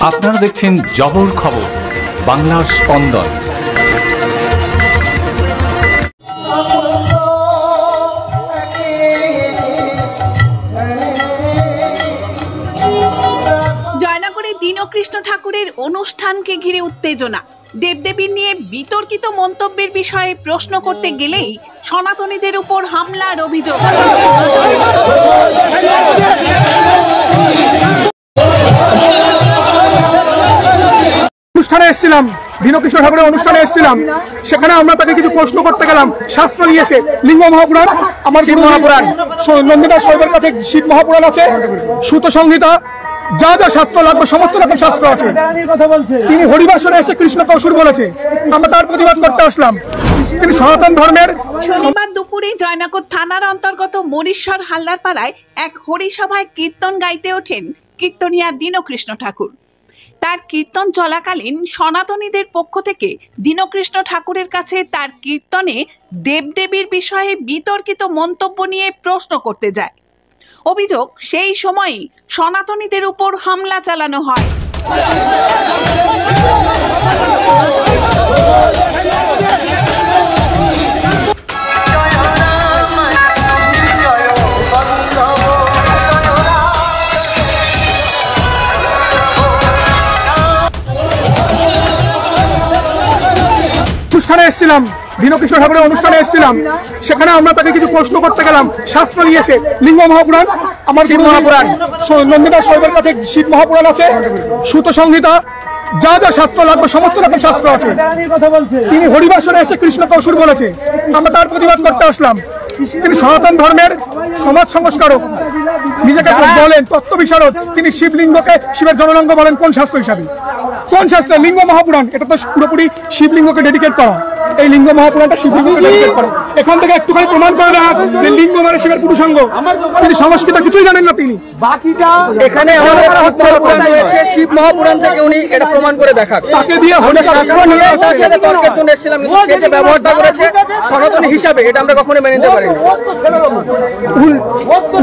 আপনারা দেখছেন জবর খবর, বাংলার স্পন্দন। জয়নগরে দীনকৃষ্ণ ঠাকুরের অনুষ্ঠানকে ঘিরে উত্তেজনা। দেবদেবী নিয়ে বিতর্কিত মন্তব্যের বিষয়ে প্রশ্ন করতে গেলেই সনাতনীদের উপর হামলার অভিযোগ। অনুষ্ঠানে এসেছিলাম, দীনকৃষ্ণ ঠাকুরের অনুষ্ঠানে এসেছিলাম, সেখানে আমরা তাকে কিছু প্রশ্ন করতে গেলাম। শাস্ত্র নিয়ে এসে লিঙ্গ মহাপুরাণ, আমার শিব মহাপুরাণ, নন্দিতা শৈবের কাছে শিব মহাপুরাণ আছে, সুত সংহিতা, যা যা শাস্ত্র লাগবে সমস্ত রকম শাস্ত্র আছে। তিনি হরিবাসনে এসে কৃষ্ণকে অসুর বলেছে, আমরা তার প্রতিবাদ করতে আসলাম। তিনি সনাতন ধর্মের। শনিবার দুপুরে জয়নগর থানার অন্তর্গত মরিশ্বর হালদারপাড়ায় এক হরিসভায় কীর্তন গাইতে ওঠেন কীর্তনিয়া দীনকৃষ্ণ ঠাকুর। তার কীর্তন চলাকালীন সনাতনীদের পক্ষ থেকে দীনকৃষ্ণ ঠাকুরের কাছে তার কীর্তনে দেবদেবীর বিষয়ে বিতর্কিত মন্তব্য নিয়ে প্রশ্ন করতে যায়। অভিযোগ, সেই সময়ই সনাতনীদের উপর হামলা চালানো হয়। অনুষ্ঠানে এসেছিলাম, দীনকৃষ্ণ ঠাকুরের অনুষ্ঠানে এসেছিলাম, সেখানে আমরা তাকে কিছু প্রশ্ন করতে গেলাম। শাস্ত্র নিয়ে এসে লিঙ্গ মহাপুরাণ, আমার শিব মহাপুরাণ, নন্দিতা শৈবের কাছে শিব মহাপুরাণ আছে, সুত সংহিতা, যা যা শাস্ত্র লাগবে সমস্ত রকম শাস্ত্র আছে। তিনি হরিবাসনে এসে কৃষ্ণকে অসুর বলেছে, আমরা তার প্রতিবাদ করতে আসলাম। তিনি সনাতন ধর্মের সমাজ সংস্কারক, নিজেকে বলেন তত্ত্ব বিশারদ। তিনি শিবলিঙ্গকে শিবের জননাঙ্গ বলেন কোন শাস্ত্র হিসাবে? কোন শাস্ত্রে? লিঙ্গ মহাপুরাণ। এটা তো পুরোপুরি শিবলিঙ্গকে ডেডিকেট করা। এই লিঙ্গ মহাপুরাণটা শিবলিঙ্গকে ডেডিকেট করে। এখান থেকে একটুখানি প্রমাণ করে না যে লিঙ্গ মানে শিবের পুরুষাঙ্গ। তিনি সংস্কৃত কিছুই জানেন না। তিনি বাকিটা এখানে আমাদের রয়েছে শিব মহাপুরাণ থেকে উনি এটা প্রমাণ করে দেখান। তাকে দিয়ে শাস্ত্র নিয়ে তার সাথে তর্কের জন্য এসেছিলাম, সে যে ব্যবহারটা করেছে সনাতনী হিসাবে এটা আমরা কখনোই মেনে নিতে পারি না।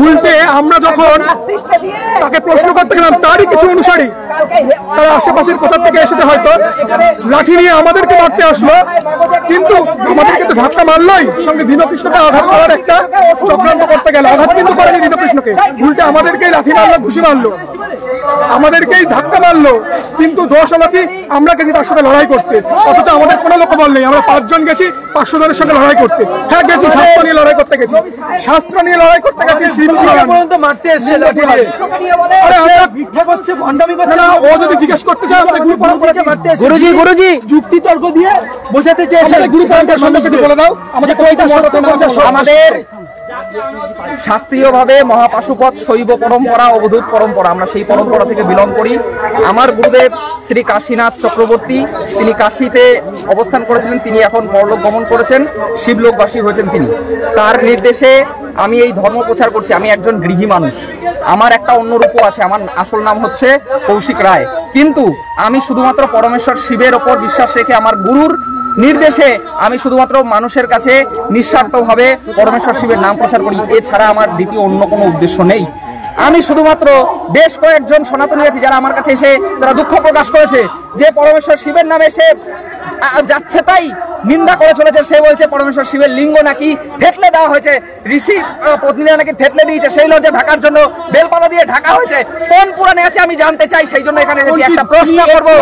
উল্টে আমরা যখন তাকে প্রশ্ন করতে গেলাম, তারই কিছু অনুসারী তারা আশেপাশের কোথা থেকে এসেছে হয়তো লাঠি নিয়ে আমাদেরকে মারতে আসলো, কিন্তু আমাদেরকে তো ধাক্কা মারলোই, সঙ্গে দীনকৃষ্ণকে আঘাত করার একটা চক্রান্ত করতে গেল। আঘাত কিন্তু করেনি দীনকৃষ্ণকে, উল্টে আমাদেরকেই লাঠি মারলো, ঘুষি মারলো, আমাদেরকেই ধাক্কা মারলো। কিন্তু দোষ হলো কি, আমরা গেছি তার সাথে লড়াই করতে, অথচ আমাদের কোনো লোকবল নেই। আমরা 5 জন গেছি 500 জনের সঙ্গে লড়াই করতে। হ্যাঁ গেছি, শাস্ত্র নিয়ে লড়াই করতে গেছি, শাস্ত্র নিয়ে লড়াই করতে গেছি। মারতে এসছে লাঠি দিয়ে। আরে আমরা ভিক্ষা করছে, ভণ্ডামি করছে না। ও যদি জিজ্ঞেস করতে চায় আমাদের গ্রুপ পরম্পরাকে মারতে এসছে। গুরুজি যুক্তি তর্ক দিয়ে বোঝাতে চেয়েছে গ্রুপ পরম্পরা সম্পর্কে বলে দাও আমাদের। আমাদের শাস্ত্রীয়ভাবে মহাপাশুপথ শৈব পরম্পরা, অবধূত পরম্পরা, আমরা সেই পরম্পরা থেকে বিলং করি। আমার গুরুদেব শ্রী কাশীনাথ চক্রবর্তী, তিনি কাশীতে অবস্থান করেছিলেন, তিনি এখন পরলোক গমন করেছেন, শিবলোকবাসী হয়েছেন তিনি। তার নির্দেশে আমি এই ধর্ম প্রচার করছি। আমি একজন গৃহী মানুষ, আমার একটা অন্য রূপও আছে, আমার আসল নাম হচ্ছে কৌশিক রায়, কিন্তু আমি শুধুমাত্র পরমেশ্বর শিবের ওপর বিশ্বাস রেখে আমার গুরুর নির্দেশে আমি শুধুমাত্র মানুষের কাছে নিঃস্বার্থভাবে পরমেশ্বর শিবের নাম প্রচার করি। এছাড়া আমার দ্বিতীয় অন্য কোনো উদ্দেশ্য নেই। আমি শুধুমাত্র বেশ কয়েকজন সনাতনী আছি যারা আমার কাছে এসে তারা দুঃখ প্রকাশ করেছে যে পরমেশ্বর শিবের নামে সে যাচ্ছে তাই নিন্দা করে চলেছে। সে বলছে পরমেশ্বর শিবের লিঙ্গ নাকি থেতলে দেওয়া হয়েছে, ঋষি পত্নীরা নাকি থেতলে দিয়েছে, সেই লজ্জা ঢাকার জন্য বেলপাতা দিয়ে ঢাকা হয়েছে। কোন পুরাণে আছে আমি জানতে চাই, সেই জন্য এখানে এসেছি। একটা প্রশ্ন করবো।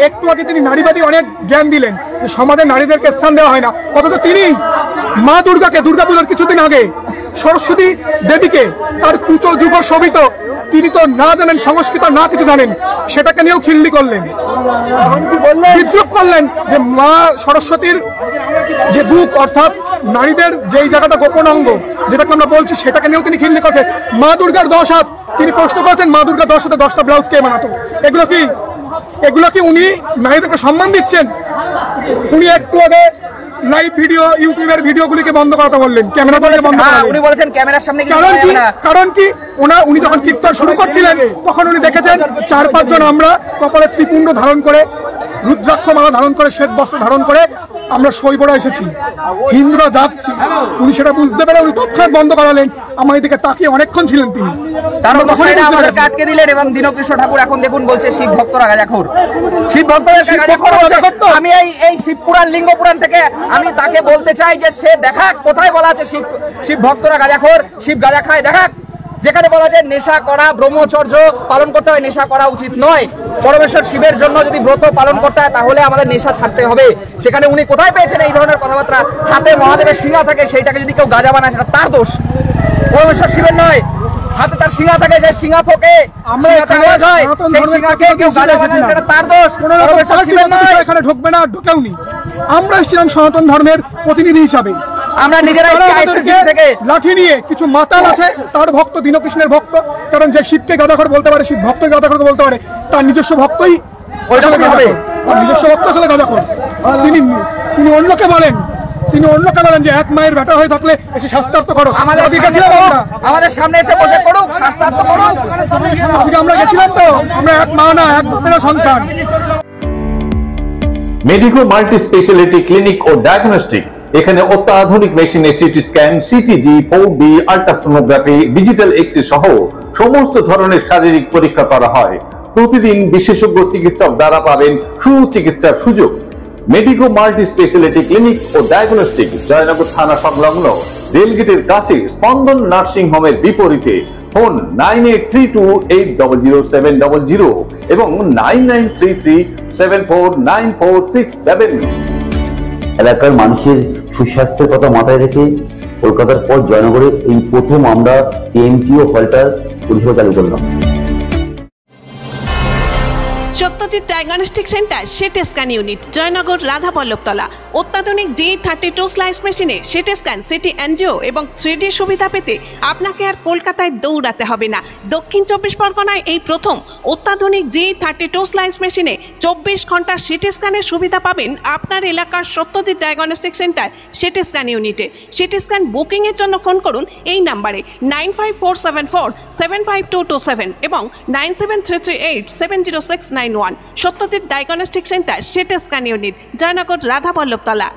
একটু আগে তিনি নারীবাদী অনেক জ্ঞান দিলেন, সমাজে নারীদেরকে স্থান দেওয়া হয় না, অথচ তিনি মা দুর্গাকে, দুর্গা পুজোর কিছুদিন আগে সরস্বতী দেবীকে তার কুচো যুগ শোভিত, তিনি তো না জানেন সংস্কৃত, না কিছু জানেন, সেটাকে নিয়েও খিল্লি করলেন, বিদ্রুপ করলেন যে মা সরস্বতীর যে বুক, অর্থাৎ নারীদের যেই জায়গাটা গোপন অঙ্গ যেটাকে আমরা বলছি, সেটাকে নিয়েও তিনি খিল্লি করছেন। মা দুর্গার 10 হাত, তিনি প্রশ্ন করেছেন মা দুর্গা 10 হাতে 10টা ব্লাউজ কে বানাতো? এগুলো কি উনি নারীদেরকে সম্মান দিচ্ছেন? উনি একটু আগে লাইভ ভিডিও, ইউটিউবের ভিডিওগুলিকে বন্ধ করতে বললেন, ক্যামেরাগুলোকে বন্ধ করতে। উনি বলেছেন ক্যামেরার সামনে কারণ কি উনি যখন কীর্তন শুরু করছিলেন তখন উনি দেখেছেন 4-5 জন আমরা কপালে ত্রিপুণ্ড ধারণ করে, রুদ্রাক্ষ মালা ধারণ করে, শ্বেত বস্ত্র ধারণ করে আমরা সই করে এসেছি, হিন্দুরা যাচ্ছি, উনি সেটা বুঝতে পেরে উনি তৎক্ষণাৎ বন্ধ করালেন। আমার এদিকে তাকিয়ে অনেকক্ষণ ছিলেন তিনি, তারপর আমাদেরকে আটকে দিলেন। এবং দীনকৃষ্ণ ঠাকুর এখন দেখুন বলছে শিব ভক্তরা গাঁজাখোর, শিব ভক্তদের আমি এই শিব পুরাণ লিঙ্গ পুরাণ থেকে আমি তাকে বলতে চাই যে সে দেখাক কোথায় বলা আছে শিব ভক্তরা গাঁজাখোর, শিব গাঁজা খায় দেখাক। যেখানে বলা যায় নেশা করা, ব্রহ্মচর্য পালন করতে হয়, নেশা করা উচিত নয়। পরমেশ্বর শিবের জন্য যদি ব্রত পালন করতে হয় তাহলে আমাদের নেশা ছাড়তে হবে। সেখানে উনি কোথায় পেয়েছেন এই ধরনের কথাবার্তা? হাতে মহাদেবের সিংহা থাকে, সেইটাকে যদি কেউ গাঁজা বানায় সেটা তার দোষ, পরমেশ্বর শিবের নয়। হাতে তার সিংহা থাকে, যে সিংহা ফোকে আমরা তার দোষ, এখানে ঢুকবে না, ঢুকেওনি। আমরা এসেছিলাম সনাতন ধর্মের প্রতিনিধি হিসাবে। আমরা নিজেরা থেকে লাঠি নিয়ে কিছু মাতাল আছে, তার ভক্ত, দীনকৃষ্ণের ভক্ত, কারণ যে শিবকে গাঁজাখোর বলতে পারে, শিব ভক্তকে গাঁজাখোর বলতে পারে, তার নিজস্ব ভক্তই নিজস্ব ভক্ত আসলে গাঁজাখোর। তিনি অন্যকে বলেন, যে এক মায়ের বেটা হয়ে থাকলে এসে শাস্ত্রার্থ করো। আমাদের সামনে এসে বসে করুক, শাস্ত্রার্থ করুক। আজকে আমরা গেছিলাম তো, আমরা এক মা না, এক বাপের সন্তান। মেডিকো মাল্টি স্পেশালিটি ক্লিনিক ও ডায়াগনস্টিক, এখানে অত্যাধুনিক মেশিনে CT scan, CTG, 4D, ultrasonography, digital x-ray সহ সমস্ত ধরনের শারীরিক পরীক্ষা করা হয়। প্রতিদিন বিশেষজ্ঞ চিকিৎসক দ্বারা পাবেন সুচিকিৎসার সুযোগ। মেডিকো মাল্টি স্পেশালিটি ক্লিনিক ও ডায়াগনস্টিক, জয়নগর থানা সংলগ্ন রেলগেটের কাছে, স্পন্দন নার্সিং হোমের বিপরীতে। ফোন 9832800700 এবং 9933749467। এলাকার মানুষের সুস্বাস্থ্যের কথা মাথায় রেখে কলকাতার পর জয়নগরে এই প্রথম আমরা কেএমটিও হলটার পরিষেবা চালু করলাম। Satyajit diagnostic centre, CT scan unit, Joynagar, Radhapallabtala. অত্যাধুনিক G32 স্লাইস মেশিনে সিটি স্ক্যান, সিটি এনজিও এবং 3D সুবিধা পেতে আপনাকে আর কলকাতায় দৌড়াতে হবে না। দক্ষিণ 24 পরগনায় এই প্রথম অত্যাধুনিক G32 স্লাইস মেশিনে 24 ঘন্টা সিটি স্ক্যানের সুবিধা পাবেন আপনার এলাকার Satyajit diagnostic centre CT scan ইউনিটে। সিটি স্ক্যান বুকিং এর জন্য ফোন করুন এই নাম্বারে 9547475227 এবং 9733870691। Satyajit diagnostic centre, CT scan unit, Joynagar, রাধাপল্লবতলা।